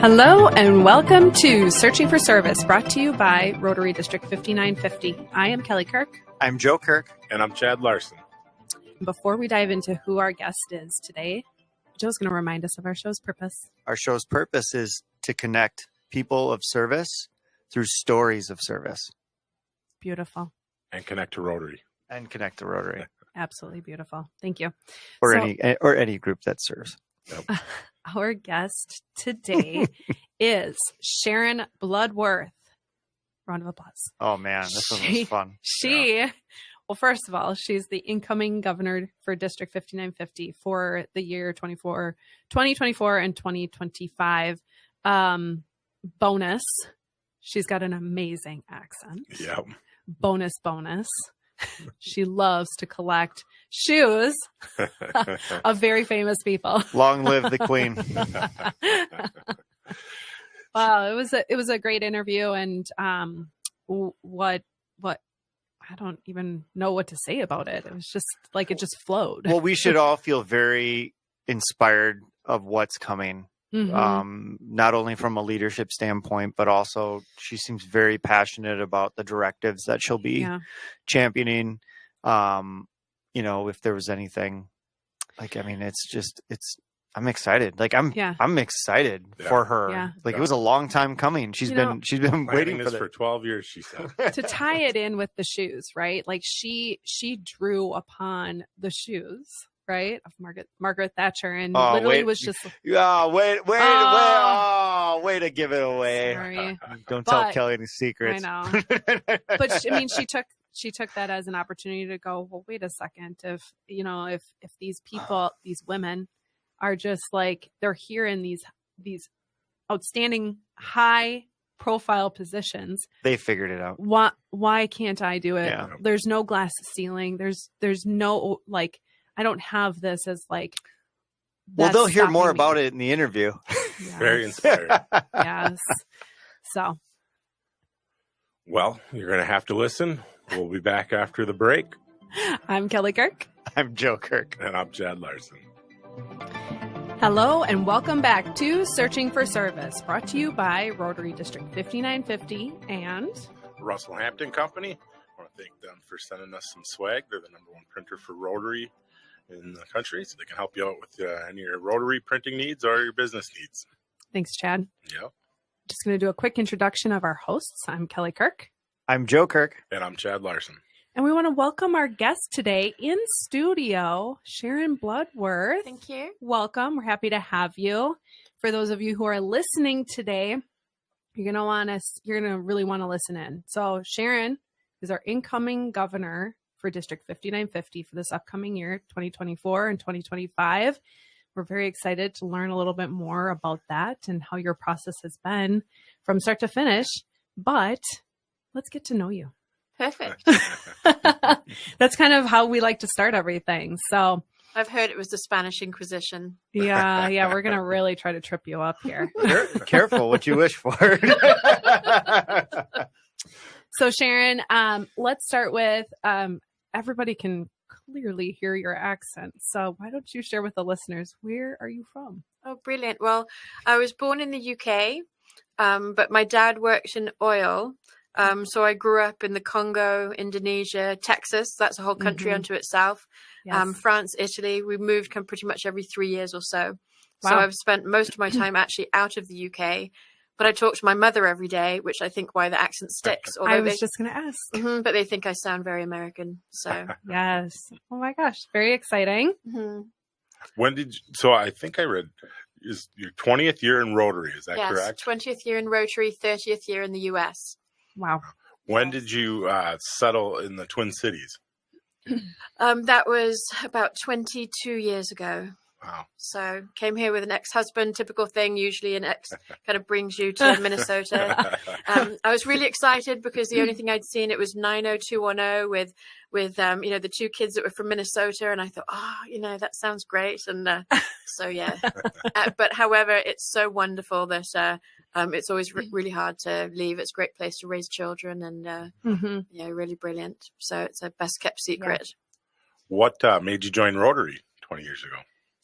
Hello and welcome to Searching for Service, brought to you by Rotary District 5950. I am Kelly Kirk. I'm Joe Kirk. And I'm Chad Larson. Before we dive into who our guest is today, Joe's going to remind us of our show's purpose. Our show's purpose is to connect people of service through stories of service. Beautiful. And connect to Rotary. Absolutely beautiful. Thank you. Or any group that serves. Yep. Our guest today is Sharon Bloodworth. Round of applause. Oh man, this one was fun. Well, first of all, she's the incoming governor for District 5950 for the year 2024 and 2025. Bonus, she's got an amazing accent. Yep. Bonus. She loves to collect shoes of very famous people. Long live the queen. Wow, it was a great interview, and what I don't even know what to say about it. It was just like it just flowed. Well, we should all feel very inspired of what's coming. Mm-hmm. Not only from a leadership standpoint, but also she seems very passionate about the directives that she'll be championing. If there was anything I'm excited. Like I'm excited for her. Yeah. Like it was a long time coming. She's been waiting this for 12 years, she said. To tie it in with the shoes, right? Like she drew upon the shoes, right, of Margaret Thatcher, and literally was just way to give it away. Sorry. Don't tell Kelly any secrets. I know. But she took that as an opportunity to go, well, wait a second. If these people, these women are just like, they're here in these outstanding high profile positions. They figured it out. Why can't I do it? Yeah. There's no glass ceiling. There's no, like, I don't have this as like, well, they'll hear more about it in the interview. Yes. Very inspiring. Yes. So. Well, you're going to have to listen. We'll be back after the break. I'm Kelly Kirk. I'm Joe Kirk. And I'm Chad Larson. Hello and welcome back to Searching for Service, brought to you by Rotary District 5950 and Russell Hampton Company. I want to thank them for sending us some swag. They're the #1 printer for Rotary in the country, so they can help you out with any of your Rotary printing needs or your business needs. Thanks, Chad. Yep. Just going to do a quick introduction of our hosts. I'm Kelly Kirk. I'm Joe Kirk. And I'm Chad Larson. And we want to welcome our guest today in studio, Sharon Bloodworth. Thank you. Welcome. We're happy to have you. For those of you who are listening today, you're going to really want to listen in. So Sharon is our incoming governor for District 5950 for this upcoming year, 2024 and 2025. We're very excited to learn a little bit more about that and how your process has been from start to finish. But let's get to know you. Perfect. That's kind of how we like to start everything. So I've heard it was the Spanish Inquisition. Yeah. We're going to really try to trip you up here. Careful what you wish for. So Sharon, let's start with, everybody can clearly hear your accent. So why don't you share with the listeners, where are you from? Oh, brilliant. Well, I was born in the UK, but my dad worked in oil. So I grew up in the Congo, Indonesia, Texas. That's a whole country unto itself. Yes. France, Italy. We moved pretty much every 3 years or so. Wow. So I've spent most of my time actually out of the UK. But I talk to my mother every day, which I think why the accent sticks. I was just going to ask. But they think I sound very American. So yes. Oh my gosh. Very exciting. Mm-hmm. So I think I read, is your 20th year in Rotary. Is that correct? 20th year in Rotary, 30th year in the US. Wow. When did you settle in the Twin Cities? That was about 22 years ago. Wow. So came here with an ex-husband, typical thing. Usually an ex kind of brings you to Minnesota. I was really excited because the only thing I'd seen, it was 90210 with the two kids that were from Minnesota. And I thought, that sounds great. And so, yeah. But however, it's so wonderful that it's always really hard to leave. It's a great place to raise children and, really brilliant. So it's a best kept secret. Yeah. What made you join Rotary 20 years ago?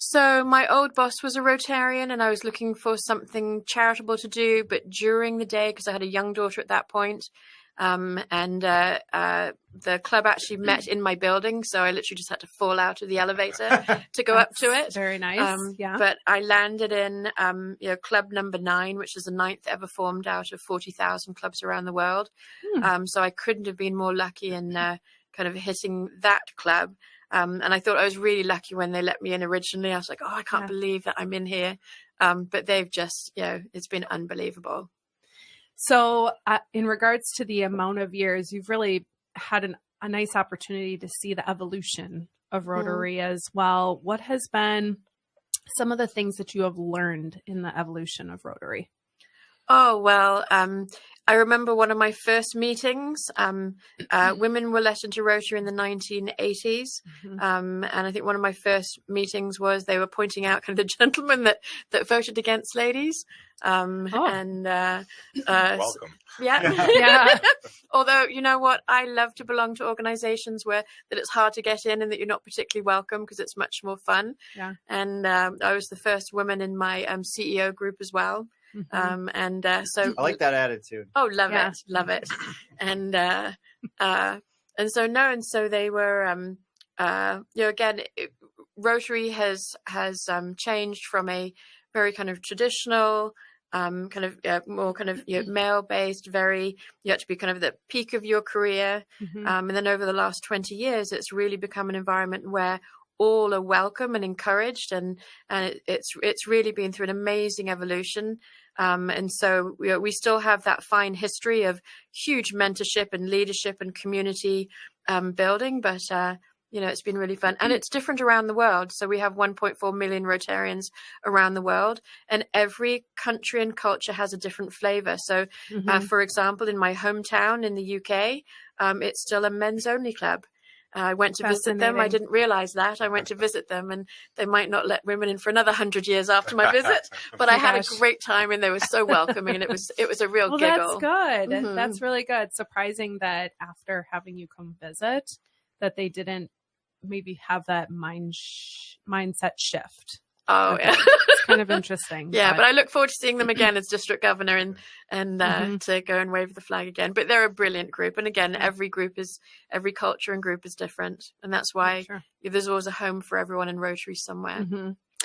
So my old boss was a Rotarian, and I was looking for something charitable to do, but during the day, because I had a young daughter at that point, the club actually met in my building, so I literally just had to fall out of the elevator to go up to it. Very nice. Yeah. But I landed in, club number 9, which is the 9th ever formed out of 40,000 clubs around the world. So I couldn't have been more lucky in kind of hitting that club. And I thought I was really lucky when they let me in originally. I was like, oh, I can't believe that I'm in here. But they've just, it's been unbelievable. So in regards to the amount of years, you've really had a nice opportunity to see the evolution of Rotary as well. What has been some of the things that you have learned in the evolution of Rotary? Oh, well, I remember one of my first meetings. Women were let into Rotary in the 1980s. And I think one of my first meetings was they were pointing out kind of the gentlemen that voted against ladies. Welcome. Yeah. Although, you know what? I love to belong to organizations where that it's hard to get in and that you're not particularly welcome because it's much more fun. Yeah. And I was the first woman in my CEO group as well. So I like that attitude. Oh, love it. And so they were again, Rotary has changed from a very kind of traditional more kind of male based, very, you have to be kind of the peak of your career, and then over the last 20 years it's really become an environment where all are welcome and encouraged, and it's really been through an amazing evolution. And so we still have that fine history of huge mentorship and leadership and community building, but it's been really fun, and it's different around the world. So we have 1.4 million Rotarians around the world, and every country and culture has a different flavor. So, for example, in my hometown in the UK, it's still a men's only club. I went to visit them. I didn't realize that. I went to visit them, and they might not let women in for another 100 years after my visit. But I had a great time, and they were so welcoming, and it was a real giggle. That's good. That's really good. Surprising that after having you come visit, that they didn't maybe have that mindset shift. Oh, yeah. It's kind of interesting. Yeah, but I look forward to seeing them again as district governor and to go and wave the flag again. But they're a brilliant group. And again, every culture and group is different. And that's why there's always a home for everyone in Rotary somewhere.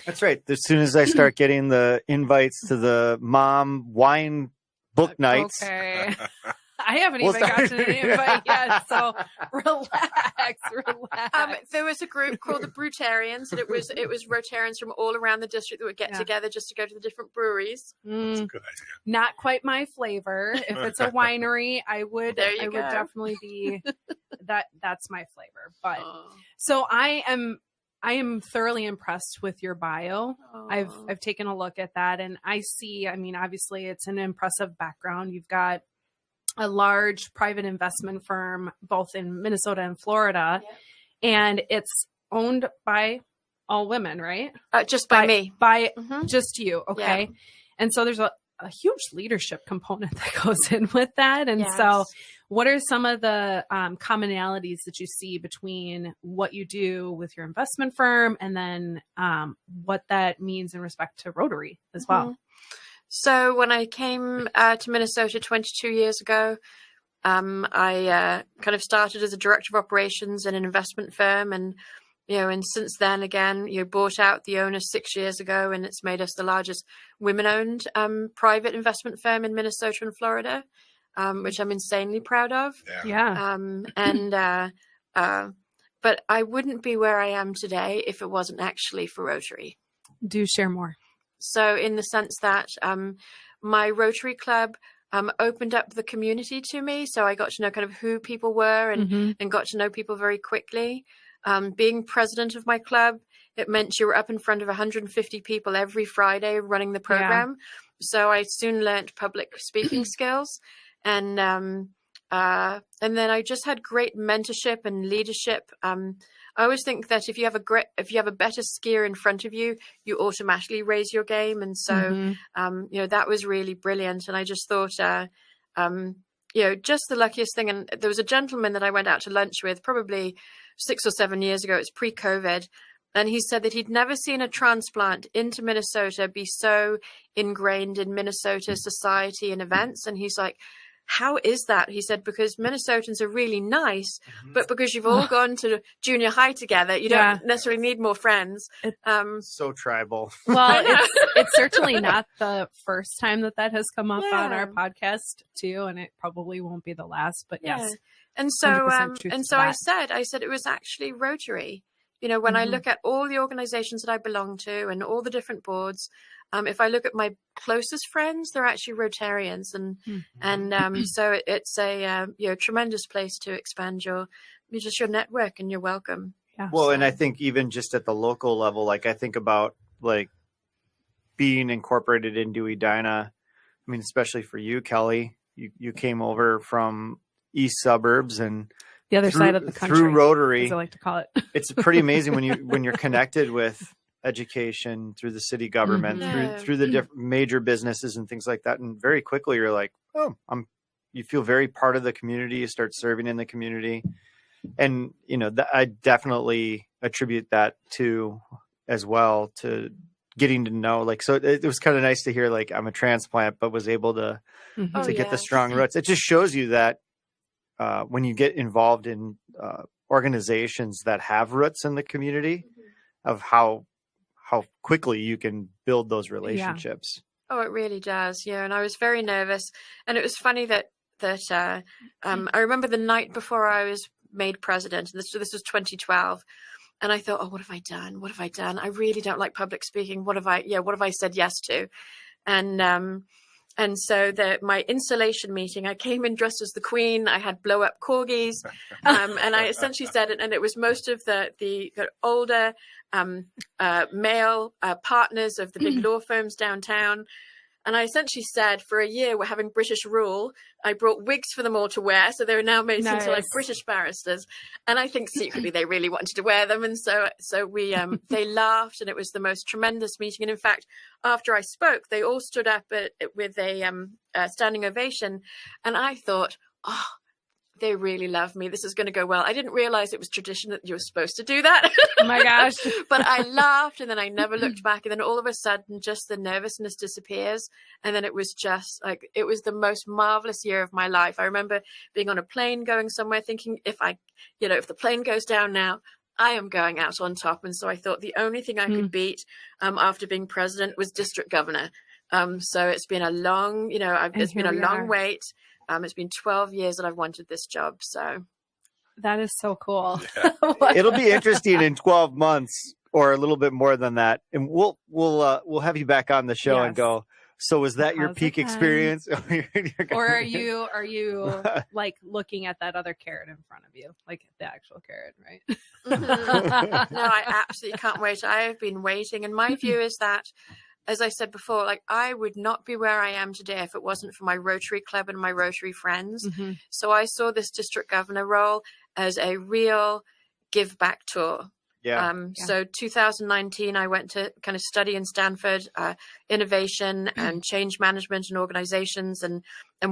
That's right. As soon as I start getting the invites to the mom wine book nights. Okay. I haven't even gotten an invite yet, so relax. There was a group called the Brutarians, and it was Rotarians from all around the district that would get together just to go to the different breweries. That's a good idea. Not quite my flavor. If it's a winery, I would definitely be that's my flavor. But so I am thoroughly impressed with your bio. I've taken a look at that, and I see, obviously it's an impressive background. You've got a large private investment firm, both in Minnesota and Florida, and it's owned by all women, right? Just by me. By just you, okay? Yeah. And so there's a huge leadership component that goes in with that. And so what are some of the commonalities that you see between what you do with your investment firm and then what that means in respect to Rotary as well? So when I came to Minnesota 22 years ago, I kind of started as a director of operations in an investment firm, and since then, again, bought out the owner 6 years ago, and it's made us the largest women-owned private investment firm in Minnesota and Florida, which I'm insanely proud of. But I wouldn't be where I am today if it wasn't actually for Rotary. Do share more. So in the sense that my Rotary Club opened up the community to me. So I got to know kind of who people were and got to know people very quickly. Being president of my club, it meant you were up in front of 150 people every Friday running the program. So I soon learned public speaking skills. And then I just had great mentorship and leadership. I always think that if you have a better skier in front of you, you automatically raise your game. And so, that was really brilliant. And I just thought, just the luckiest thing. And there was a gentleman that I went out to lunch with probably 6 or 7 years ago. It's pre-COVID. And he said that he'd never seen a transplant into Minnesota be so ingrained in Minnesota society and events. And he's like, how is that? He said, because Minnesotans are really nice, but because you've all gone to junior high together, you don't necessarily need more friends. So tribal. Well, it's certainly not the first time that has come up on our podcast too, and it probably won't be the last, but yes. And so, I said it was actually Rotary. You know, when I look at all the organizations that I belong to and all the different boards, if I look at my closest friends, they're actually Rotarians, so it's a tremendous place to expand your network and your welcome. Yeah. Well, and I think even just at the local level, like I think about like being incorporated into Edina. I mean, especially for you, Kelly, you came over from east suburbs and the other side of the country through Rotary, as I like to call it. It's pretty amazing when you're connected with education through the city government, through the different major businesses and things like that, and very quickly you're like, you feel very part of the community. You start serving in the community, and I definitely attribute that to as well to getting to know. Like, so it was kind of nice to hear like I'm a transplant, but was able to get the strong roots. It just shows you that. When you get involved in organizations that have roots in the community, of how quickly you can build those relationships. Oh, it really does. Yeah. And I was very nervous. And it was funny that I remember the night before I was made president, and this was 2012. And I thought, what have I done? What have I done? I really don't like public speaking. What have I said yes to? And so my installation meeting, I came in dressed as the Queen. I had blow up corgis, and I essentially said it. And it was most of the older male partners of the big law firms downtown. And I essentially said, for a year, we're having British rule. I brought wigs for them all to wear. So they were now made into like British barristers. And I think secretly they really wanted to wear them. And so we, they laughed, and it was the most tremendous meeting. And in fact, after I spoke, they all stood up with a standing ovation. And I thought, they really love me. This is going to go well. I didn't realize it was tradition that you were supposed to do that. Oh my gosh. But I laughed, and then I never looked back. And then all of a sudden, just the nervousness disappears. And then it was just like, it was the most marvelous year of my life. I remember being on a plane going somewhere thinking if the plane goes down now, I am going out on top. And so I thought the only thing I could beat after being president was district governor. So it's been a long, it's been a long wait. It's been 12 years that I've wanted this job. So that is so cool. Yeah. It'll be interesting in 12 months or a little bit more than that. And we'll have you back on the show and go, so was that your peak experience? Or are you like looking at that other carrot in front of you, like the actual carrot, right? No, I absolutely can't wait. I have been waiting. And my view is that, as I said before, like I would not be where I am today if it wasn't for my Rotary Club and my Rotary friends. So I saw this district governor role as a real give back tour. So 2019, I went to kind of study in Stanford, innovation and change management and organizations and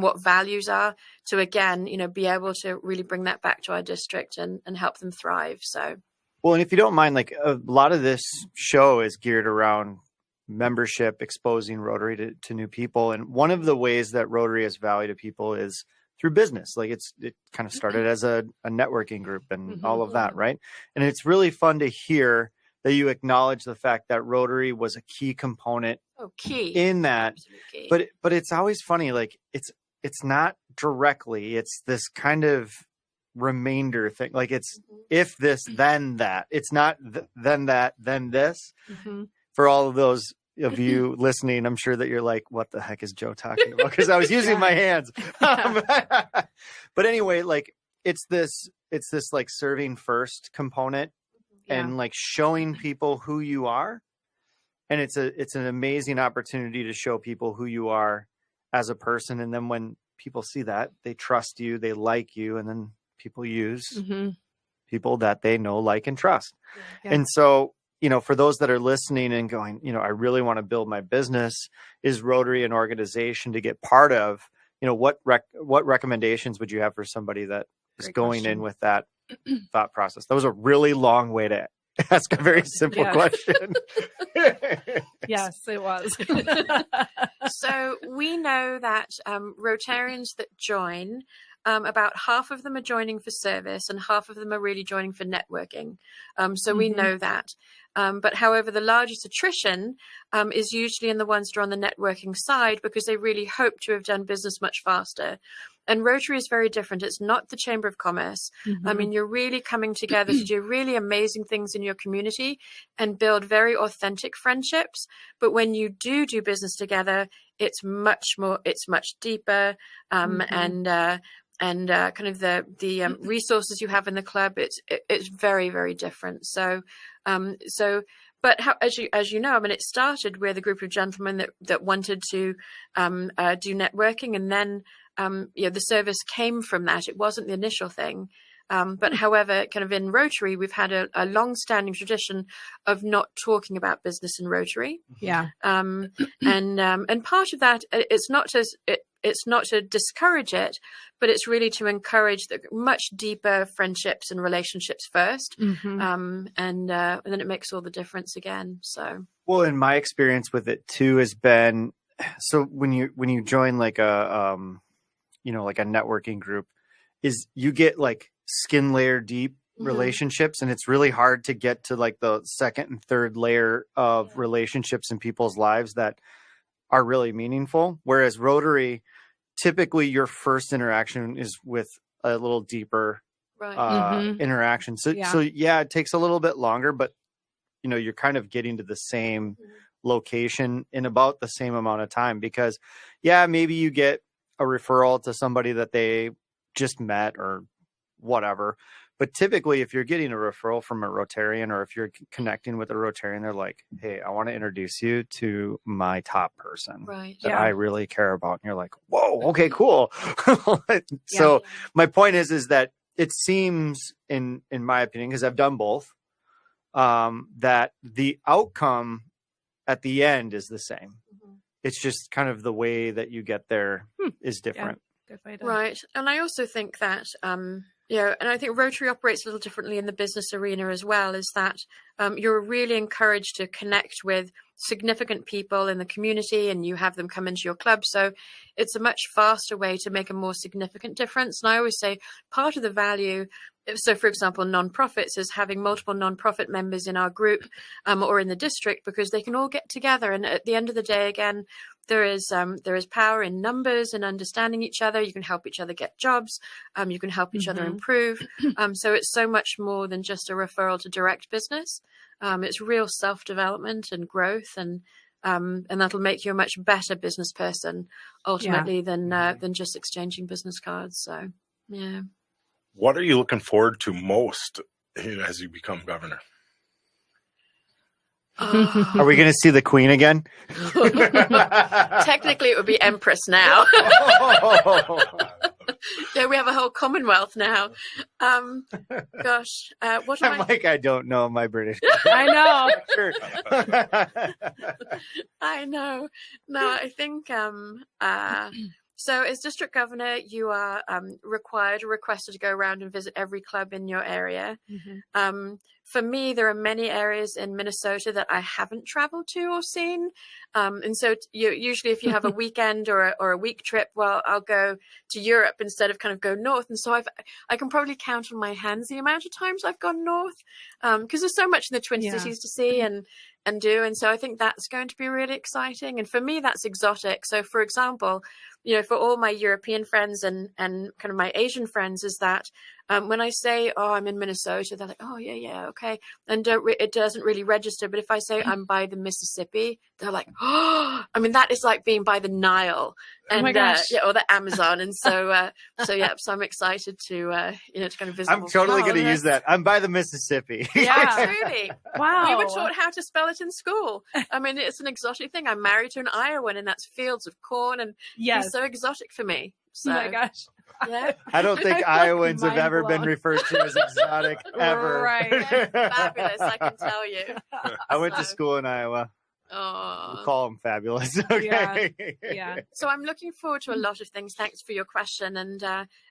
what values are to, again, be able to really bring that back to our district and help them thrive. So, well, and if you don't mind, like a lot of this show is geared around membership, exposing Rotary to new people. And one of the ways that Rotary has value to people is through business. Like it kind of started as a networking group and all of that. Right. And it's really fun to hear that you acknowledge the fact that Rotary was a key component in that, key. But it's always funny. Like it's not directly, it's this kind of remainder thing. Like it's if this, then that. It's not then that, then this. For all of those of you listening, I'm sure that you're like, what the heck is Joe talking about? Because I was using my hands. But anyway, like it's this like serving first component and like showing people who you are. And it's an amazing opportunity to show people who you are as a person. And then when people see that, they trust you, they like you, and then people use people that they know, like, and trust. And so, for those that are listening and going, I really want to build my business, is Rotary an organization to get part of? What recommendations would you have for somebody that is going in with that thought process? That was a really long way to ask a very simple question. Yes, it was. So we know that Rotarians that join, about half of them are joining for service and half of them are really joining for networking. So we know that. But however, the largest attrition is usually in the ones that are on the networking side because they really hope to have done business much faster. And Rotary is very different. It's not the Chamber of Commerce. I mean, you're really coming together to do really amazing things in your community and build very authentic friendships. But when you do business together, it's much more, it's much deeper. And kind of the resources you have in the club, it's very, very different. But as you know, I mean, it started with a group of gentlemen that wanted to do networking, and then the service came from that. It wasn't the initial thing. But however, kind of in Rotary, we've had a long-standing tradition of not talking about business in Rotary. Yeah. And part of that, it's not to discourage it, but it's really to encourage the much deeper friendships and relationships first. And then it makes all the difference again. So, well, in my experience with it too has been, so when you join like a like a networking group, is you get like skin layer deep relationships, and it's really hard to get to like the second and third layer of relationships in people's lives that are really meaningful. Whereas Rotary, typically your first interaction is with a little deeper interaction. So it takes a little bit longer, but you're kind of getting to the same location in about the same amount of time, because maybe you get a referral to somebody that they just met or whatever. But typically, if you're getting a referral from a Rotarian, or if you're connecting with a Rotarian, they're like, hey, I want to introduce you to my top person that I really care about. And you're like, whoa, okay, cool. So my point is that it seems, in my opinion, because I've done both, that the outcome at the end is the same. It's just kind of the way that you get there is different. Good way to... Right. And I also think that, and I think Rotary operates a little differently in the business arena as well, is that you're really encouraged to connect with significant people in the community, and you have them come into your club. So it's a much faster way to make a more significant difference. And I always say part of the value, so for example, nonprofits, is having multiple nonprofit members in our group or in the district, because they can all get together. And at the end of the day, again, there is power in numbers and understanding each other. You can help each other get jobs. You can help each other improve. So it's so much more than just a referral to direct business. It's real self-development and growth, and that'll make you a much better business person ultimately than just exchanging business cards. So, yeah. What are you looking forward to most as you become governor? Are we going to see the Queen again? Technically, it would be Empress now. Yeah, we have a whole Commonwealth now. Gosh, what am I'm like, I don't know my British. I know. Sure. I know. No, I think so as district governor, you are required or requested to go around and visit every club in your area. For me, there are many areas in Minnesota that I haven't traveled to or seen. And so usually if you have a weekend or a week trip, well, I'll go to Europe instead of kind of go north. And so I can probably count on my hands the amount of times I've gone north, because there's so much in the Twin Cities to see and do. And so I think that's going to be really exciting. And for me, that's exotic. So for example, for all my European friends and kind of my Asian friends, is that when I say, oh, I'm in Minnesota, they're like, oh, yeah, okay. And it doesn't really register. But if I say I'm by the Mississippi, they're like, oh, I mean, that is like being by the Nile and oh my gosh. or the Amazon. And so I'm excited to kind of visit. I'm totally going to use that. I'm by the Mississippi. Yeah. Truly. Wow. We were taught how to spell it in school. I mean, it's an exotic thing. I'm married to an Iowan, and that's fields of corn, and it's so exotic for me. So, oh my gosh. Yeah. I don't think Iowans have ever been referred to as exotic ever. Right. Fabulous, I can tell you. I went to school in Iowa. Oh. We'll call them fabulous. Okay. Yeah. So I'm looking forward to a lot of things. Thanks for your question. And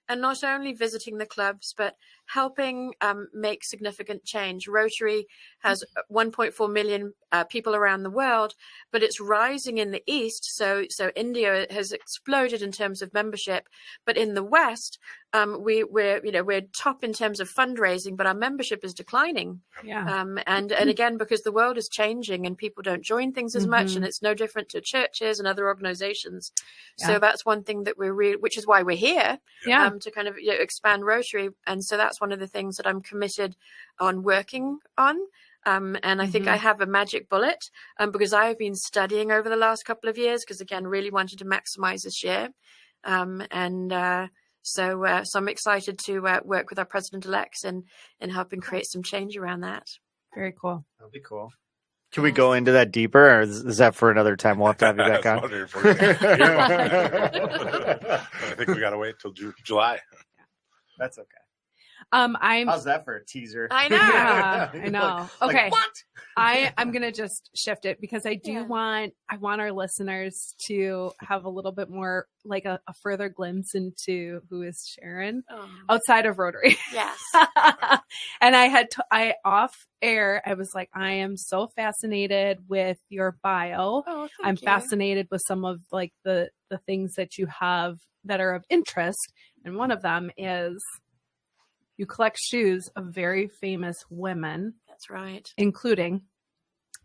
and not only visiting the clubs, but helping make significant change. Rotary has 1.4 million people around the world, but it's rising in the East. So India has exploded in terms of membership, but in the West, we're top in terms of fundraising, but our membership is declining. Yeah. And again, because the world is changing and people don't join things as much, and it's no different to churches and other organizations. Yeah. So that's one thing that which is why we're here, Yeah. to kind of expand Rotary. And so that's one of the things that I'm committed on working on. And I think I have a magic bullet, because I have been studying over the last couple of years, because again, really wanted to maximize this year. So I'm excited to work with our president-elects in helping create some change around that. Very cool. That'll be cool. Can we go into that deeper, or is that for another time? We'll have to have you back on. I think we got to wait till July. That's okay. I'm How's that for a teaser? I know. Yeah, I know. Okay. What? I'm going to just shift it, because I want our listeners to have a little bit more, like a further glimpse into who is Sharon outside of Rotary. Yes. And I off air, I was like, I am so fascinated with your bio. Oh, I'm thank you. fascinated with some of like the things that you have that are of interest. And one of them is you collect shoes of very famous women. That's right. Including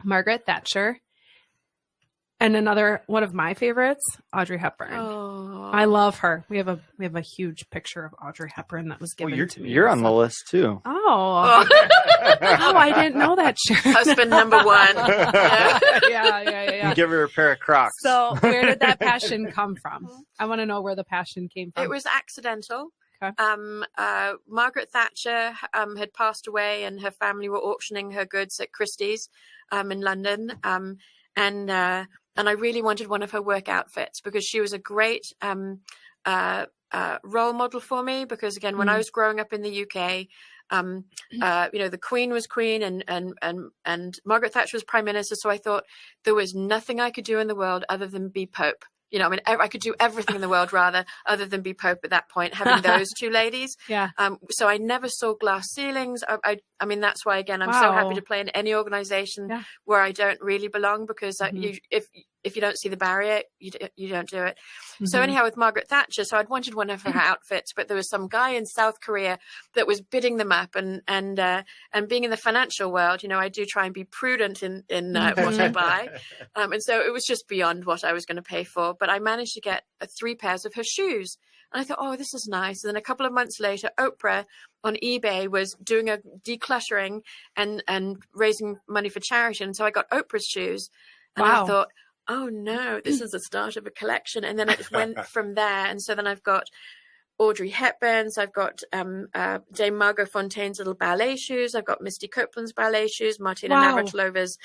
Margaret Thatcher, and another one of my favorites, Audrey Hepburn. Oh, I love her. We have a huge picture of Audrey Hepburn that was given to me. You're on the list too. Oh, I didn't know that, Sharon. husband number one. Yeah. You give her a pair of Crocs. So where did that passion come from? I want to know where the passion came from. It was accidental. Okay. Margaret Thatcher had passed away, and her family were auctioning her goods at Christie's in London. And I really wanted one of her work outfits, because she was a great role model for me. Because again, when I was growing up in the UK, the Queen was Queen, and Margaret Thatcher was Prime Minister. So I thought there was nothing I could do in the world other than be Pope. I could do everything in the world rather other than be Pope at that point, having those two ladies. Yeah. So I never saw glass ceilings. I mean, that's why, again, I'm Wow. so happy to play in any organization where I don't really belong, because if you don't see the barrier, you don't do it. So anyhow, with Margaret Thatcher, so I'd wanted one of her outfits, but there was some guy in South Korea that was bidding them up, and being in the financial world, I do try and be prudent in what I buy. And so it was just beyond what I was going to pay for, but I managed to get 3 pairs of her shoes. And I thought, oh, this is nice. And then a couple of months later, Oprah on eBay was doing a decluttering and raising money for charity. And so I got Oprah's shoes. And I thought, oh no, this is the start of a collection. And then it went from there. And so then I've got Audrey Hepburn's, I've got Dame Margot Fontaine's little ballet shoes, I've got Misty Copeland's ballet shoes, Martina Navratilova's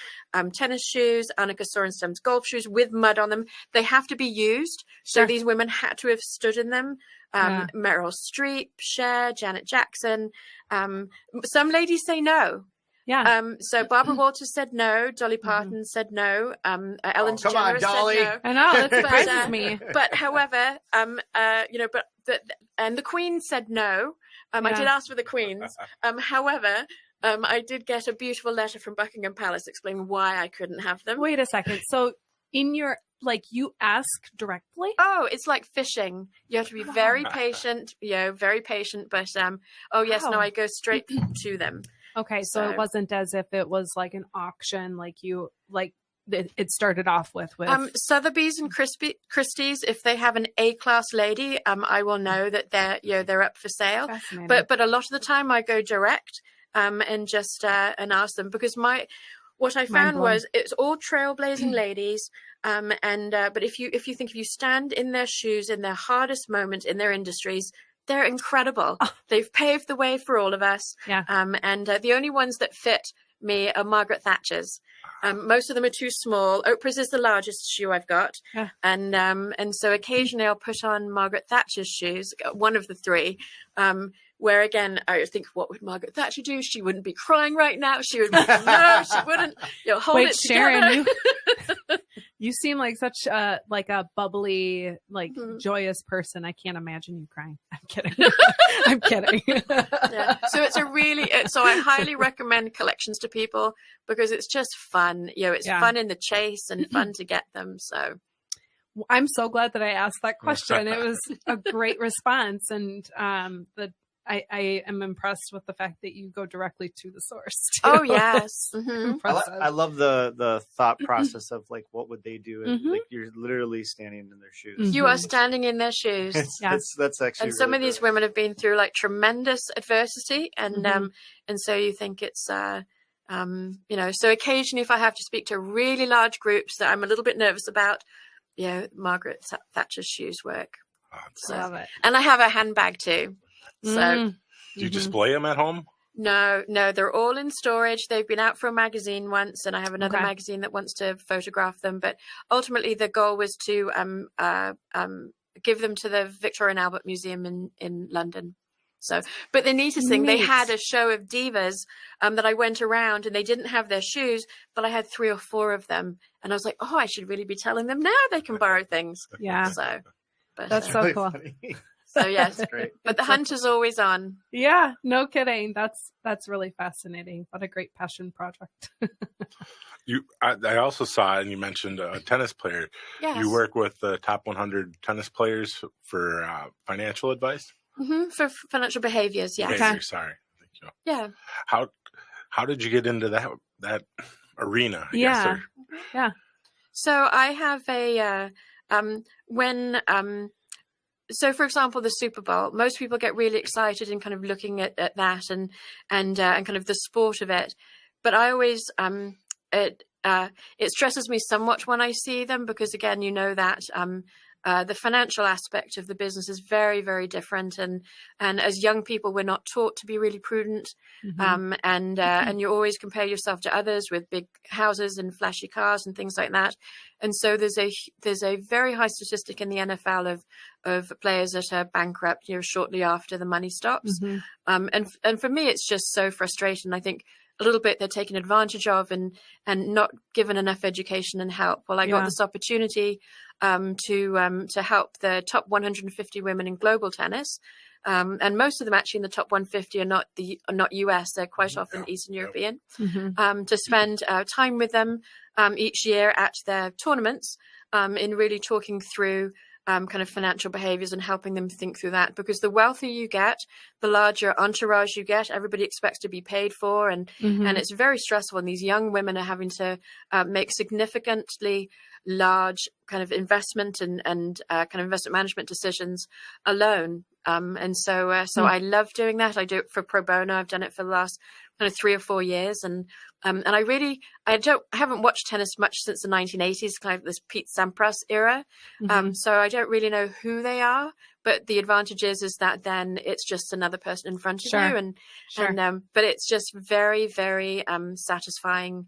tennis shoes, Annika Sorenstam's golf shoes with mud on them. They have to be used. So these women had to have stood in them. Meryl Streep, Cher, Janet Jackson. Some ladies say no. So Barbara Walters said no. Dolly Parton said no. Ellen DeGeneres Dolly. said no. I know, that surprises me. But however, and the Queen said no. I did ask for the Queen's. However, I did get a beautiful letter from Buckingham Palace explaining why I couldn't have them. Wait a second. So in your, you ask directly? Oh, it's like fishing. You have to be very patient, very patient. But, no, I go straight to them. Okay, so it wasn't as if it was like an auction, it started off with Sotheby's and Christie's. If they have an A-class lady, I will know that they're up for sale. But a lot of the time I go direct and just and ask them, because what I found was it's all trailblazing ladies. But if you stand in their shoes in their hardest moment in their industries, they're incredible. They've paved the way for all of us. And the only ones that fit me are Margaret Thatcher's. Most of them are too small. Oprah's is the largest shoe I've got. And so occasionally I'll put on Margaret Thatcher's shoes, one of the 3, where again, I think, what would Margaret Thatcher do? She wouldn't be crying right now. She would be, no, she wouldn't, hold it together. Sharon, You seem like such a bubbly, joyous person. I can't imagine you crying. I'm kidding. I'm kidding. Yeah. So so I highly recommend collections to people because it's just fun. It's fun in the chase and fun to get them. So I'm so glad that I asked that question. It was a great response. And I am impressed with the fact that you go directly to the source too. Oh yes. Mm-hmm. I love the thought process of like, what would they do? And like, you're literally standing in their shoes. You are standing in their shoes. That's actually. And some really of these women have been through like tremendous adversity, and so you think it's so occasionally if I have to speak to really large groups that I'm a little bit nervous about, Margaret Thatcher's shoes work. I love it. And I have a handbag too. So do you display them at home? No, they're all in storage. They've been out for a magazine once, and I have another magazine that wants to photograph them. But ultimately, the goal was to give them to the Victoria and Albert Museum in London. So, but the neatest thing, they had a show of divas that I went around, and they didn't have their shoes, but I had 3 or 4 of them, and I was like, oh, I should really be telling them now they can borrow things. Yeah. So, but, that's so cool. Funny. So yes, That's great. but the hunt is always on. Yeah, no kidding. That's really fascinating. What a great passion project. I also saw, and you mentioned a tennis player. Yes. You work with the top 100 tennis players for financial advice? For financial behaviors, yes. Behavior, sorry. Yeah. How did you get into that arena? I guess, Yeah. So I have a so for example, the Super Bowl, most people get really excited and kind of looking at that and kind of the sport of it. But I always it stresses me somewhat when I see them because again, that the financial aspect of the business is very, very different. And as young people, we're not taught to be really prudent. And you always compare yourself to others with big houses and flashy cars and things like that. And so there's a very high statistic in the NFL of players that are bankrupt, shortly after the money stops. And for me, it's just so frustrating. I think a little bit they're taken advantage of and not given enough education and help. Well, I got this opportunity to help the top 150 women in global tennis. And most of them actually in the top 150 are not US. They're quite often Eastern European. To spend time with them each year at their tournaments in really talking through kind of financial behaviors and helping them think through that, because the wealthier you get, the larger entourage you get. Everybody expects to be paid for, and it's very stressful. And these young women are having to make significantly large kind of investment and kind of investment management decisions alone. And so I love doing that. I do it for pro bono. I've done it for the last kind of 3 or 4 years. And I haven't watched tennis much since the 1980s, kind of this Pete Sampras era. So I don't really know who they are, but the advantage is that then it's just another person in front of you. But it's just very, very satisfying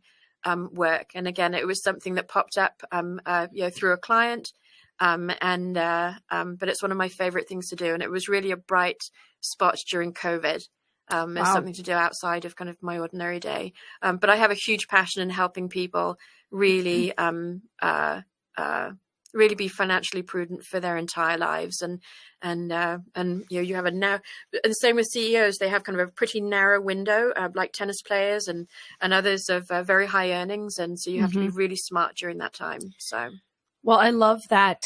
work. And again, it was something that popped up through a client. But it's one of my favorite things to do. And it was really a bright spot during COVID. It's something to do outside of kind of my ordinary day. But I have a huge passion in helping people really, really be financially prudent for their entire lives. And you have and the same with CEOs, they have kind of a pretty narrow window, like tennis players and others of very high earnings. And so you have to be really smart during that time. So. Well, I love that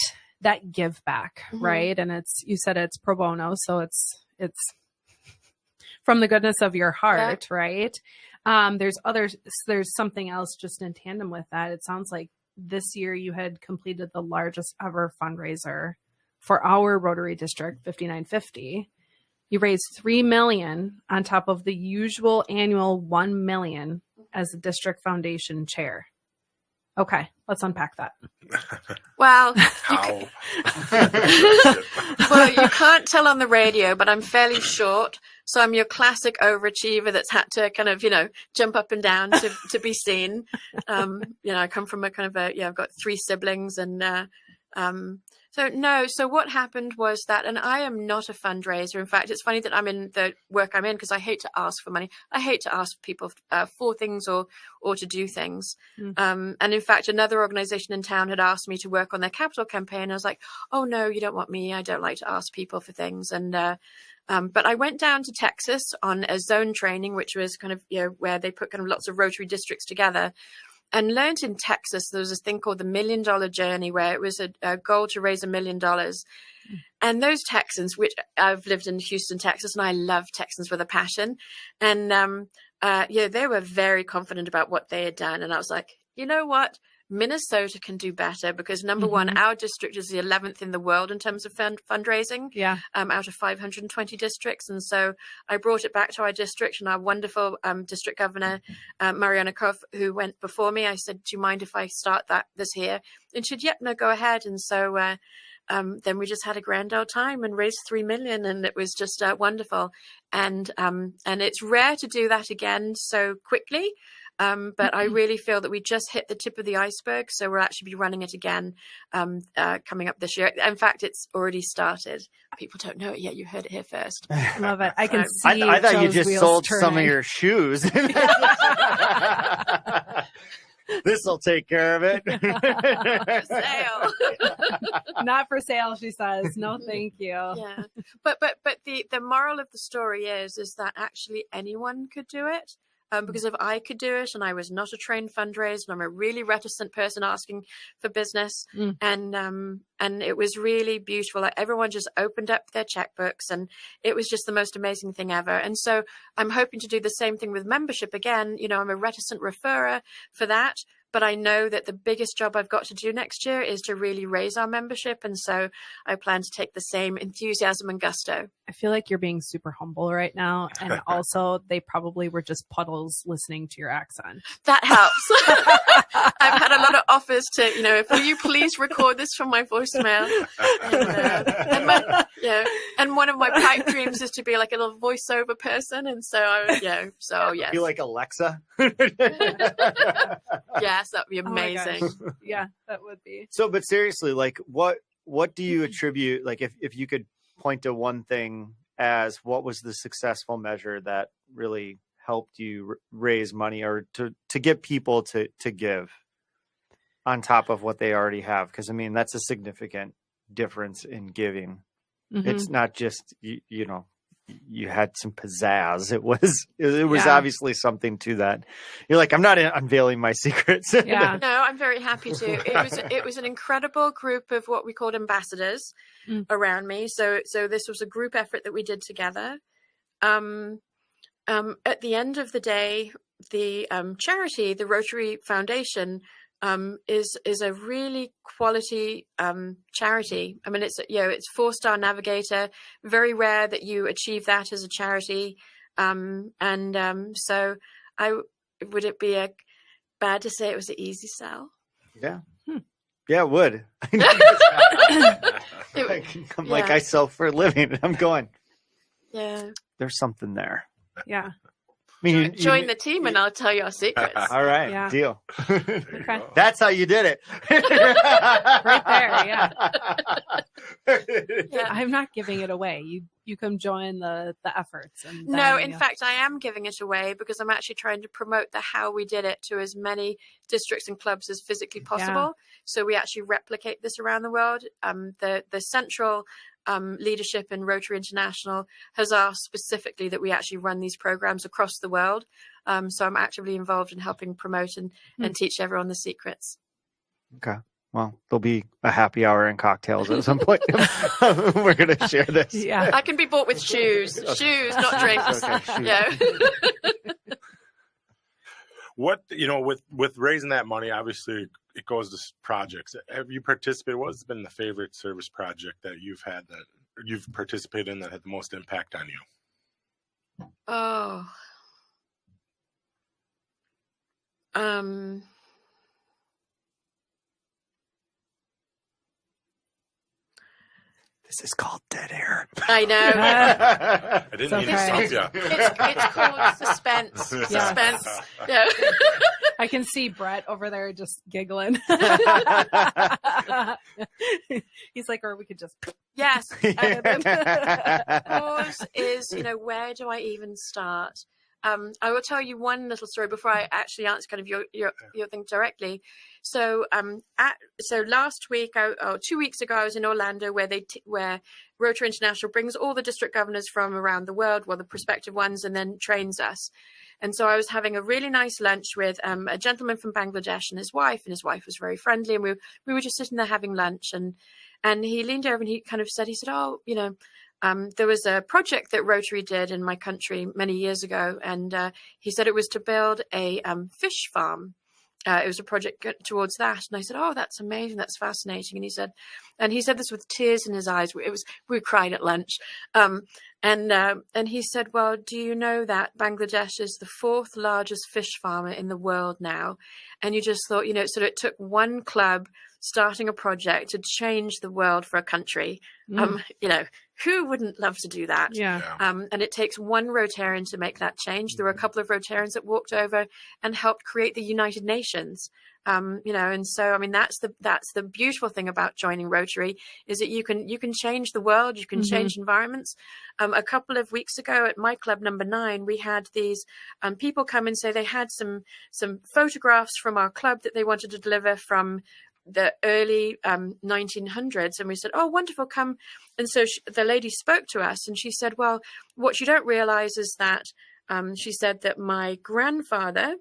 give back, right? And you said it's pro bono, so it's from the goodness of your heart, right? There's something else just in tandem with that. It sounds like this year you had completed the largest ever fundraiser for our Rotary District 5950. You raised $3 million on top of the usual annual $1 million as the district foundation chair. Okay, let's unpack that. Well, How? well, you can't tell on the radio, but I'm fairly short. So I'm your classic overachiever that's had to kind of, jump up and down to be seen. I come from a kind of I've got 3 siblings and So what happened was that, and I am not a fundraiser. In fact, it's funny that I'm in the work I'm in because I hate to ask for money. I hate to ask people for things or to do things. And in fact, another organization in town had asked me to work on their capital campaign. I was like, oh no, you don't want me. I don't like to ask people for things. And but I went down to Texas on a zone training, which was kind of, where they put kind of lots of Rotary districts together. And learned in Texas, there was this thing called the $1 Million Journey, where it was a goal to raise $1 million. And those Texans, which I've lived in Houston, Texas, and I love Texans with a passion. And they were very confident about what they had done. And I was like, you know what? Minnesota can do better because number one, our district is the 11th in the world in terms of fundraising. Out of 520 districts. And so I brought it back to our district, and our wonderful district governor, Mariana Koff, who went before me. I said, do you mind if I start this here? And she said, yep, no, go ahead. And so then we just had a grand old time and raised $3 million, and it was just wonderful. And it's rare to do that again so quickly. But I really feel that we just hit the tip of the iceberg. So we'll actually be running it again coming up this year. In fact, it's already started. People don't know it yet. You heard it here first. Love it. I can see. I thought Joe's you just wheels sold turning. some of your shoes. This will take care of it. For sale. Not for sale, she says. No, thank you. Yeah. But the moral of the story is that actually anyone could do it. Because if I could do it, and I was not a trained fundraiser, and I'm a really reticent person asking for business, and it was really beautiful. Like, everyone just opened up their checkbooks, and it was just the most amazing thing ever. And so I'm hoping to do the same thing with membership again. I'm a reticent referrer for that, but I know that the biggest job I've got to do next year is to really raise our membership. And so I plan to take the same enthusiasm and gusto. I feel like you're being super humble right now. And also, they probably were just puddles listening to your accent. That helps. I've had a lot of offers to, will you please record this from my voicemail? And one of my pipe dreams is to be like a little voiceover person. And so, yes. You like Alexa? Yes, that'd be amazing. Oh, yeah, that would be. So, but seriously, like, what do you attribute, like, if you could point to one thing as what was the successful measure that really helped you raise money or to get people to give on top of what they already have? Because, I mean, that's a significant difference in giving. It's not just, you had some pizzazz. It was obviously something to that. You're like, I'm not unveiling my secrets. Yeah. No, I'm very happy to. It was an incredible group of what we called ambassadors around me. So this was a group effort that we did together. At the end of the day, the charity, the Rotary Foundation, is a really quality charity. I mean, it's 4-star Navigator. Very rare that you achieve that as a charity. So would it be bad to say it was an easy sell? Yeah. Yeah, it would. Like, I sell for a living. I'm going. Yeah. There's something there. Yeah. I mean, join the team and I'll tell you our secrets. All right, Yeah. deal. Okay. That's how you did it. Right there, yeah. Yeah. I'm not giving it away. You come join the efforts. And No, in fact, I am giving it away because I'm actually trying to promote the how we did it to as many districts and clubs as physically possible. Yeah. So we actually replicate this around the world. The central leadership in Rotary International has asked specifically that we actually run these programs across the world. So I'm actively involved in helping promote and teach everyone the secrets. Okay. Well, there'll be a happy hour and cocktails at some point. We're going to share this. Yeah. I can be bought with shoes, not drinks. Okay, shoes. Yeah. What, with raising that money, obviously it goes to projects. Have you participated? What's been the favorite service project that you've participated in that had the most impact on you? Oh. This is called dead air. I know. I didn't mean to okay. stop you. It's called suspense. Yeah. Suspense. Yeah. I can see Brett over there just giggling. He's like, or we could just. Yes. Yours is, where do I even start? I will tell you one little story before I actually answer kind of your thing directly. So, so last week, 2 weeks ago, I was in Orlando, where Rotary International brings all the district governors from around the world, the prospective ones, and then trains us. And so I was having a really nice lunch with a gentleman from Bangladesh and his wife was very friendly, and we were just sitting there having lunch, and he leaned over and he kind of said, there was a project that Rotary did in my country many years ago, and he said it was to build a fish farm. It was a project towards that, and I said, "Oh, that's amazing! That's fascinating." And he said this with tears in his eyes. We cried at lunch, and he said, "Well, do you know that Bangladesh is the 4th largest fish farmer in the world now?" And you just thought, sort of it took one club starting a project to change the world for a country. Who wouldn't love to do that? Yeah. And it takes one Rotarian to make that change. There were a couple of Rotarians that walked over and helped create the United Nations. And so, I mean, that's the beautiful thing about joining Rotary, is that you can change the world, you can change environments. A couple of weeks ago at my club number 9, we had these people come and say they had some photographs from our club that they wanted to deliver from the early 1900s, and we said, "Oh, wonderful, come." And so the lady spoke to us, and she said, "Well, what you don't realize is that," she said, "that my grandfather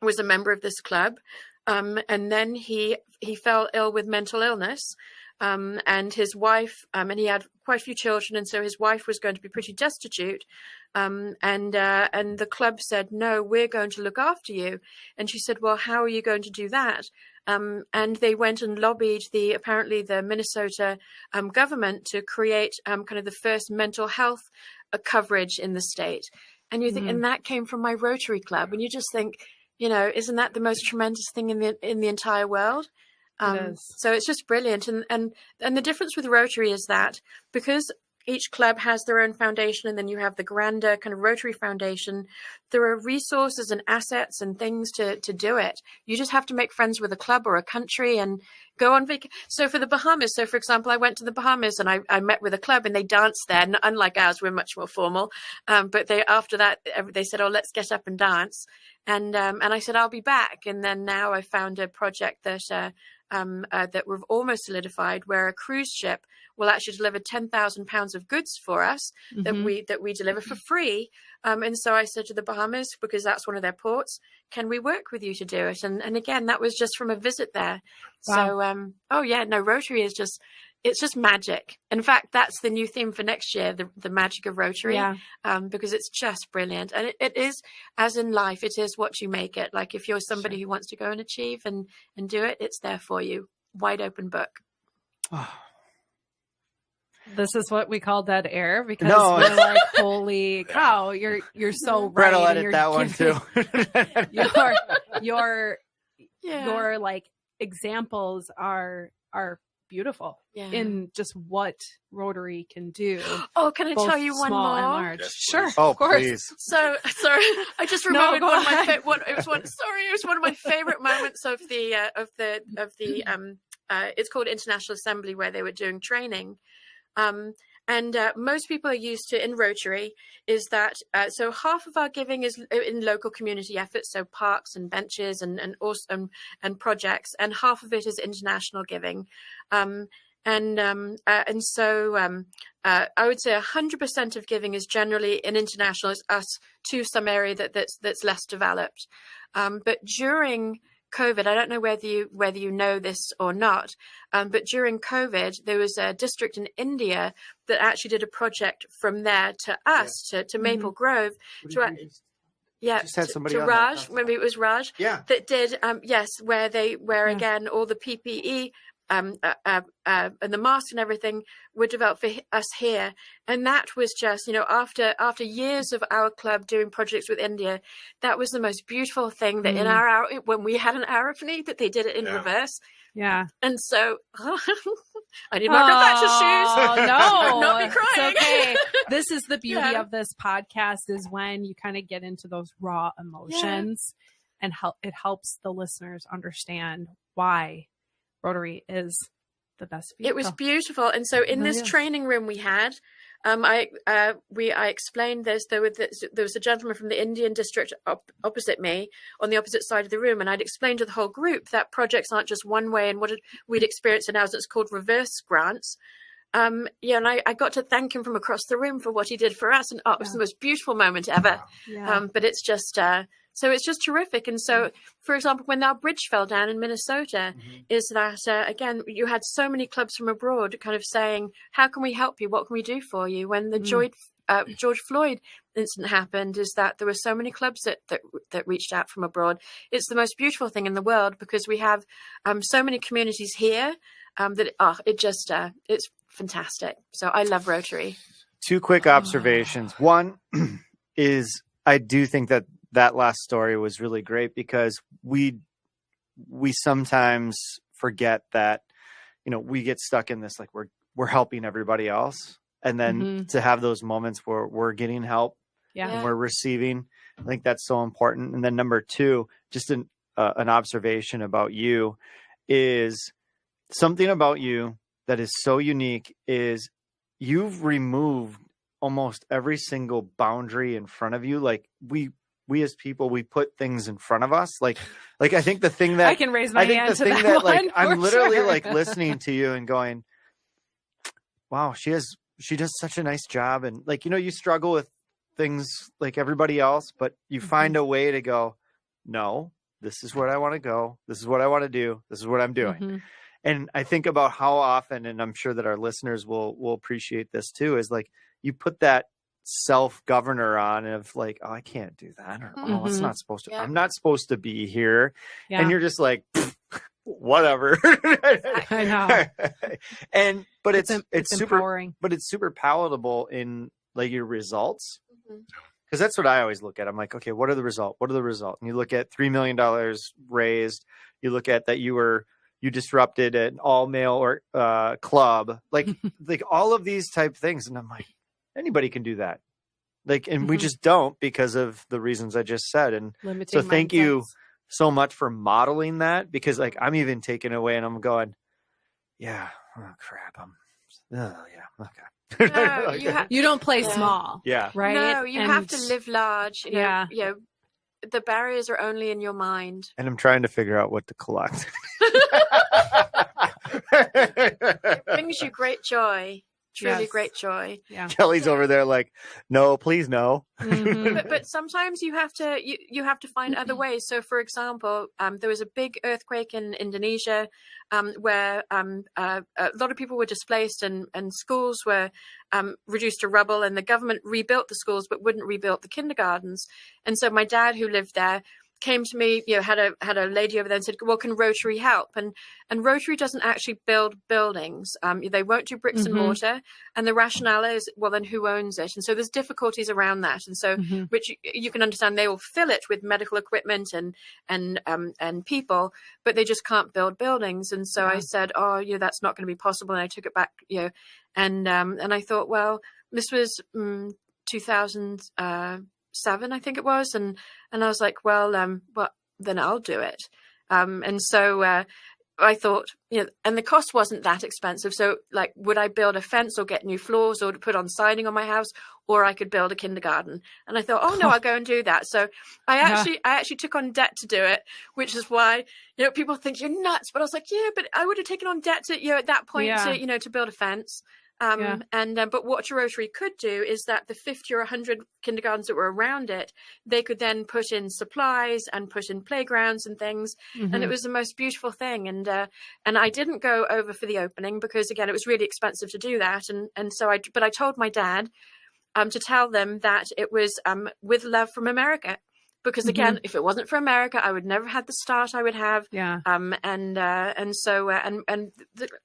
was a member of this club, and then he fell ill with mental illness, and his wife, and he had quite a few children, and so his wife was going to be pretty destitute, and the club said, 'No, we're going to look after you.' And she said, 'Well, how are you going to do that?' And they went and lobbied apparently the Minnesota government to create kind of the first mental health coverage in the state. And you think, and that came from my Rotary Club, and you just think, isn't that the most tremendous thing in the entire world? So it's just brilliant. And the difference with Rotary is that because each club has their own foundation, and then you have the grander kind of Rotary Foundation, there are resources and assets and things to do it. You just have to make friends with a club or a country and go on vacation. So for the Bahamas, for example, I went to the Bahamas and I met with a club and they danced there. And unlike ours, we're much more formal. But after that, they said, "Oh, let's get up and dance." And I said, "I'll be back." And then now I found a project that we've almost solidified, where a cruise ship will actually deliver 10,000 pounds of goods for us that we deliver for free. And so I said to the Bahamas, because that's one of their ports, "Can we work with you to do it?" And again, that was just from a visit there. Wow. So, Rotary is it's just magic. In fact, that's the new theme for next year, the magic of Rotary, because it's just brilliant. And it is, as in life, it is what you make it. Like if you're somebody who wants to go and achieve and do it, it's there for you. Wide open book. This is what we call dead air, because we're like, holy cow, you're so right. Brett will edit that one too. your like examples are beautiful in just what Rotary can do. Oh, can I tell you one more? And large. Yes, sure. Oh, of course. please. So sorry, I just remembered one of my it was one of my favorite moments of the it's called International Assembly, where they were doing training. And most people are used to in Rotary is that so half of our giving is in local community efforts, so parks and benches and projects, and half of it is international giving. And so I would say 100% of giving is generally in international, is us to some area that's less developed. But during COVID, I don't know whether you know this or not, but during COVID, there was a district in India that actually did a project from there to us, to Maple Grove. To Raj, maybe it was Raj, that did, where again, all the PPE and the masks and everything were developed for us here. And that was just, after years of our club doing projects with India, that was the most beautiful thing that in our hour, when we had an hour of need, that they did it in reverse. Yeah. And so I did not go back to shoes. Oh, no. Not be crying. It's okay. This is the beauty of this podcast, is when you kind of get into those raw emotions. and it helps the listeners understand why Rotary is the best vehicle. It was beautiful. And so in this training room we had, I explained this. There was a gentleman from the Indian district opposite me on the opposite side of the room, and I'd explained to the whole group that projects aren't just one way, and what we'd experienced in ours, it's called reverse grants. And I got to thank him from across the room for what he did for us, and it was the most beautiful moment ever. Yeah. But it's just so it's just terrific. And so, for example, when our bridge fell down in Minnesota, is that again, you had so many clubs from abroad kind of saying, "How can we help you? What can we do for you?" When the George Floyd incident happened, is that there were so many clubs that reached out from abroad. It's the most beautiful thing in the world, because we have so many communities here that it's fantastic. So I love Rotary. Two quick observations. One is, I do think that last story was really great, because we sometimes forget that, we get stuck in this, like we're helping everybody else. And then to have those moments where we're getting help and we're receiving, I think that's so important. And then number two, just an observation about you, is something about you that is so unique is you've removed almost every single boundary in front of you. Like we as people, we put things in front of us. Like I think the thing that I can raise my hand to that that, one, I'm literally sure. like listening to you and going, wow, she does such a nice job. And like, you struggle with things like everybody else, but you find a way to go, no, this is where I want to go. This is what I want to do. This is what I'm doing. And I think about how often, and I'm sure that our listeners will appreciate this too, is like you put that self-governor on of like, oh, I can't do that. Or, oh, it's not supposed to, I'm not supposed to be here. Yeah. And you're just like, whatever. I know. But it's super empowering, but it's super palatable in like your results. Because that's what I always look at. I'm like, okay, what are the results? What are the results? And you look at $3 million raised. You look at that you disrupted an all-male or club, like all of these type things. And I'm like, anybody can do that. Like, and we just don't, because of the reasons I just said. And limiting so thank you so much for modeling that, because like I'm even taken away and I'm going, yeah, oh crap. Okay. No, you don't play small. Yeah. Right. No, you have to live large. You know, the barriers are only in your mind. And I'm trying to figure out what to collect. It brings you great joy. Truly great joy. Yeah. Kelly's over there like, no, please no. But sometimes you have to find other ways. So, for example, there was a big earthquake in Indonesia where a lot of people were displaced and schools were reduced to rubble, and the government rebuilt the schools but wouldn't rebuild the kindergartens. And so my dad, who lived there, came to me, had a lady over there and said, well, can Rotary help? And Rotary doesn't actually build buildings. They won't do bricks and mortar. And the rationale is, well, then who owns it? And so there's difficulties around that. And so, which you can understand, they will fill it with medical equipment and people, but they just can't build buildings. And so I said, oh, that's not going to be possible. And I took it back, and I thought, well, this was 2007, I think it was, and I was like, well, then I'll do it. And so I thought, and the cost wasn't that expensive. So, like, would I build a fence or get new floors or put on siding on my house, or I could build a kindergarten? And I thought, oh no, I'll go and do that. So I actually took on debt to do it, which is why people think you're nuts. But I was like, yeah, but I would have taken on debt to at that point to build a fence. But what Rotary could do is that the 50 or 100 kindergartens that were around it, they could then put in supplies and put in playgrounds and things. And it was the most beautiful thing. And I didn't go over for the opening because, again, it was really expensive to do that. But I told my dad to tell them that it was with love from America. Because again, if it wasn't for America, I would never have the start I would have. Yeah.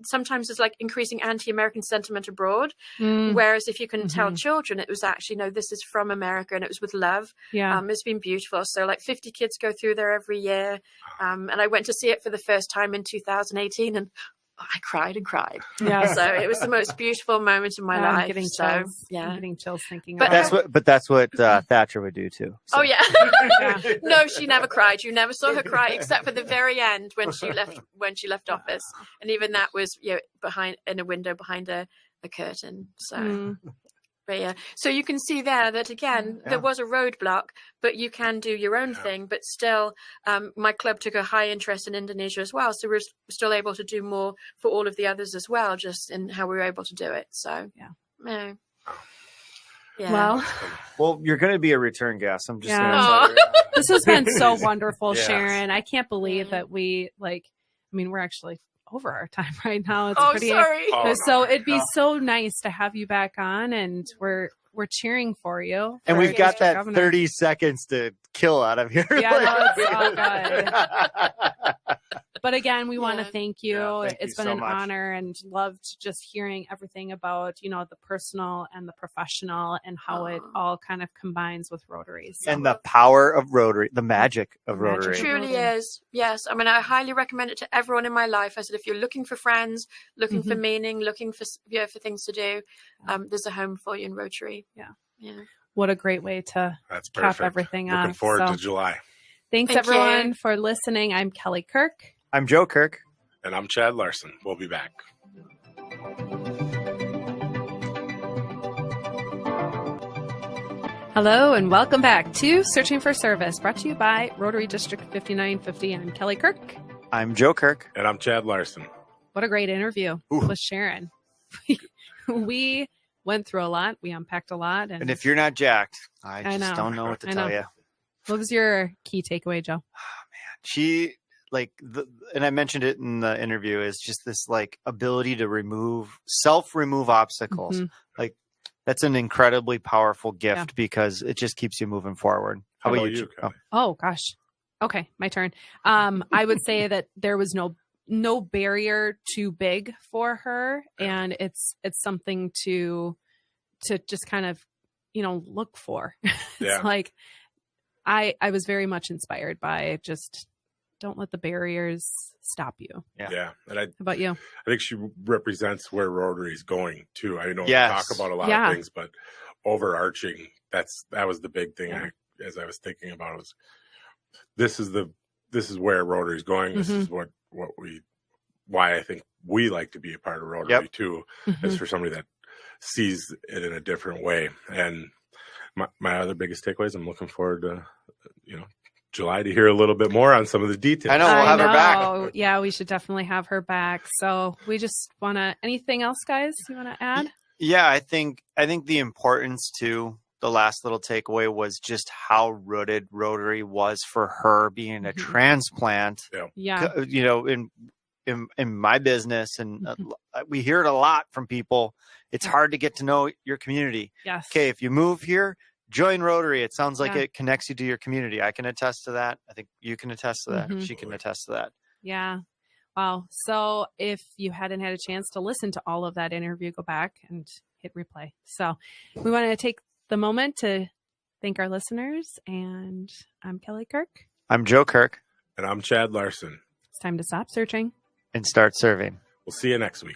Sometimes it's like increasing anti-American sentiment abroad. Whereas if you can tell children, it was actually, no, this is from America and it was with love. Yeah. It's been beautiful. So like 50 kids go through there every year. And I went to see it for the first time in 2018 and I cried and cried. Yeah. So it was the most beautiful moment in my I'm life. getting So chills. yeah. I'm getting chills thinking But about it. That's what Thatcher would do too. So. Oh yeah. Yeah. No, she never cried. You never saw her cry except for the very end when she left office, and even that was behind in a window behind a curtain. So. Mm. But yeah, so you can see there that again there was a roadblock, but you can do your own thing. But still, my club took a high interest in Indonesia as well, so we're still able to do more for all of the others as well, just in how we were able to do it. So yeah. Well, you're going to be a return guest. I'm just going to Aw. tell you. this has been so wonderful, Yes. Sharon. I can't believe that we're actually over our time right now. It's Oh, pretty. sorry. Oh, So no. it'd be so nice to have you back on, and we're cheering for you. And for we've got district that governor. 30 seconds to kill out of here. Yeah, no, it's all good. But again, we want to thank you. Yeah, thank It's you been so an much. honor, and loved just hearing everything about, the personal and the professional and how it all kind of combines with Rotary. So. And the power of Rotary, the magic of The magic. Rotary. It truly Rotary. is. Yes. I mean, I highly recommend it to everyone in my life. I said, if you're looking for friends, looking for meaning, looking for for things to do, there's a home for you in Rotary. Yeah. Yeah. What a great way to That's cap perfect. everything Looking off. forward So to July. thanks Thank everyone you. for listening. I'm Kelly Kirk. I'm Joe Kirk. And I'm Chad Larson. We'll be back. Hello and welcome back to Searching for Service, brought to you by Rotary District 5950. I'm Kelly Kirk. I'm Joe Kirk. And I'm Chad Larson. What a great interview Ooh. with Sharon. We went through a lot. We unpacked a lot. And if you're not jacked, I just know. don't know what to I tell know. you. What was your key takeaway, Joe? She and I mentioned it in the interview, is just this ability to remove obstacles. Mhm. That's an incredibly powerful gift because it just keeps you moving forward. How about you? Kelly? Oh gosh. Okay, my turn. I would say that there was no barrier too big for her, and it's something to just kind of look for. Yeah. It's I was very much inspired by just don't let the barriers stop you. Yeah. And How about you? I think she represents where Rotary is going too. I know Yes. we talk about a lot of things, but overarching, that was the big thing. Yeah. As I was thinking about it, was this is where Rotary is going. This is why I think we like to be a part of Rotary too, is for somebody that sees it in a different way. And my other biggest takeaways, I'm looking forward to, July to hear a little bit more on some of the details. I know. We'll have her back. Yeah, we should definitely have her back. So we just want to, anything else, guys, you want to add? Yeah, I think the importance too, the last little takeaway was just how rooted Rotary was for her being a transplant. Yeah. In my business, and we hear it a lot from people. It's hard to get to know your community. Yes. Okay, if you move here, join Rotary. It sounds like Yeah. it connects you to your community. I can attest to that. I think you can attest to that. Mhm. She can attest to that. Yeah. Wow. So if you hadn't had a chance to listen to all of that interview, go back and hit replay. So we want to take the moment to thank our listeners. And I'm Kelly Kirk. I'm Joe Kirk, And I'm Chad Larson. It's time to stop searching. and start serving. We'll see you next week.